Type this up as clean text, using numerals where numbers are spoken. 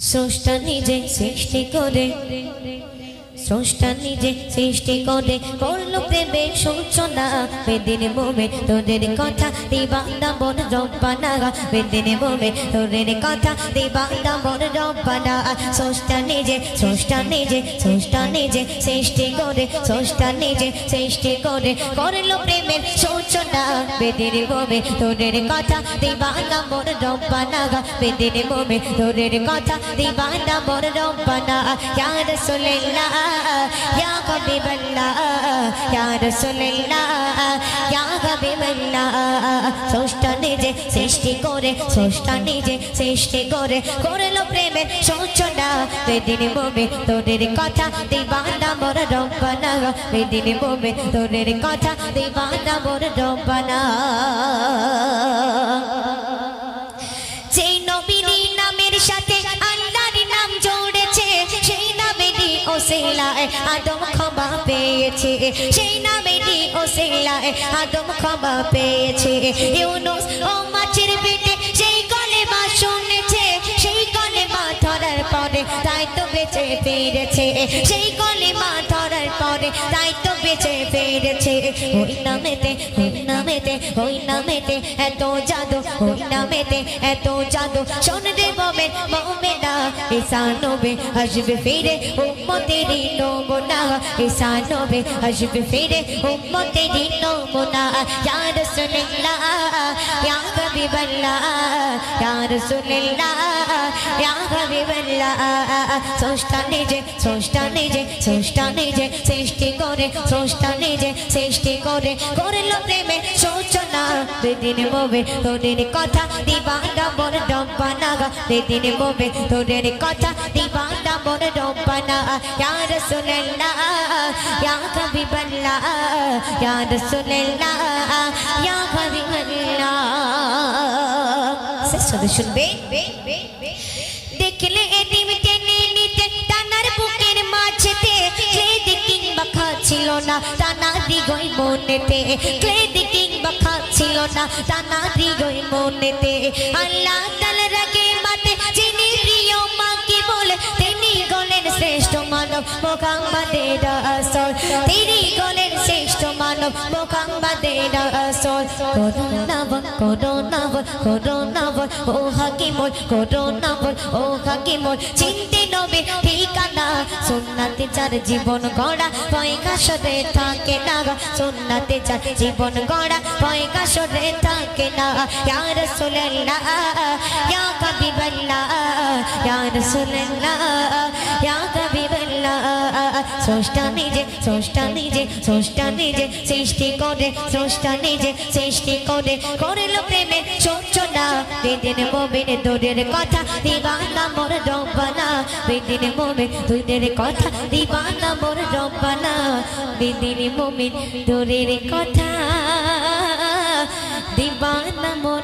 স্রষ্টা নিজে সৃষ্টি করে, স্রষ্টা নিজে সৃষ্টি করে করলো প্রেমের সূচনা। বেদিন মোমে তোদের কথা দিবানা মন রব্বানা, বেদিন মোমে তোদের কথা দিবানা মন রব্বানা। স্রষ্টা নিজে, স্রষ্টা নিজে, স্রষ্টা নিজে সৃষ্টি করে, স্রষ্টা নিজে সৃষ্টি করে করলো প্রেমের সূচনা। বেদিন মোমে তোদের কথা দিবানা মন রব্বানা, বেদিন মোমে তোদের কথা দিবানা মন রব্বানা। ইয়া রাসূলুল্লাহ या हबीब अल्लाह या रसूल अल्लाह या हबीब अल्लाह। স্রষ্টা নিজে সৃষ্টি করে, স্রষ্টা নিজে সৃষ্টি করে করলো প্রেমের সূচনা। বেদিন মোমে তোদের কথা দিবানা মোর রব্বানা, বেদিন মোমে তোদের কথা দিবানা মোর রব্বানা। যেই নবীর নামের সাথে আল্লাহর নাম জড়েছে, সেই নামেরই ওসিলায় আদম ক্ষমা পেয়েছে, সেই নামেরই ওসিলায় আদম ক্ষমা পেয়েছে। ইউনুস ও মাছের পেটে সেই কলেমা শুনেছে, সেই কলেমা ধরার পরে তাই তো বেঁচে ফিরেছে, সেই কলেমা ধরার পরে তাই তো বেঁচে ফিরেছে। ওই নামেতে, ওই নামেতে, ওই নামেতে এত জাদু, ওই নামেতে এত জাদু। শোন রে মোমেন মোমেনা, ঈসা নবী আসবে ফিরে উম্মতেরই নমুনা, ঈসা নবী আসবে ফিরে উম্মতেরই নমুনা। ইয়া রাসূলুল্লাহ ইয়া হাবিবাল্লাহ ইয়া রাসূলুল্লাহ ইয়া হাবিবাল্লাহ। স্রষ্টা নিজে, স্রষ্টা নিজে, স্রষ্টা নিজে সৃষ্টি করে, স্রষ্টা নিজে সৃষ্টি করে করলো প্রেমের সূচনা। বেদিন মোমে তোদের কথা দিবানা মোর রব্বানা, বেদিন মোমে তোদের কথা দিবানা মোর রব্বানা। ইয়া রাসূলুল্লাহ ইয়া হাবিবাল্লাহ ইয়া রাসূলুল্লাহ ইয়া হাবিবাল্লাহ। সবাই শুনবে। দেখলে এদিন টেনে নিতে টানার বুকের মাঝেতে, ক্লেদ কিংবা খাচ্ছিল না টানা দিগই মনেতে, ক্লেদ কিংবা খাচ্ছিল না টানা দিগই মনেতে। আল্লাহ তাআলা রাগে মাতে যিনি প্রিয় মাকে বলে, তিনি গলেন শ্রেষ্ঠ মানব মুহাম্মদের রাসূল, তিনি গলেন শ্রেষ্ঠ মানব মুহাম্মদের রাসূল। করোনা বল, করোনা বল, করোনা বল ও হাকিমুল, করোনা বল ও হাকিমুল। চিনতে নবীর ঠিকানা, সুন্নাতে যার জীবন গড়া পয়গাশরে থাকে না, সুন্নাতে যার জীবন গড়া পয়গাশরে থাকে না। ইয়া রাসূলুল্লাহ ইয়া হাবিবাল্লাহ ইয়া রাসূলুল্লাহ ইয়া হাবিবাল্লাহ। স্রষ্টা নিজে, স্রষ্টা নিজে, স্রষ্টা নিজে সৃষ্টি করে, স্রষ্টা নিজে সৃষ্টি করে করলো প্রেমের সূচনা। বেদিন মোমে তোদের কথা দিবানা মোর রব্বানা, বেদিন মোমে তোদের কথা দিবানা মোর রব্বানা, বেদিন মোমে তোদের কথা দিবানা মোর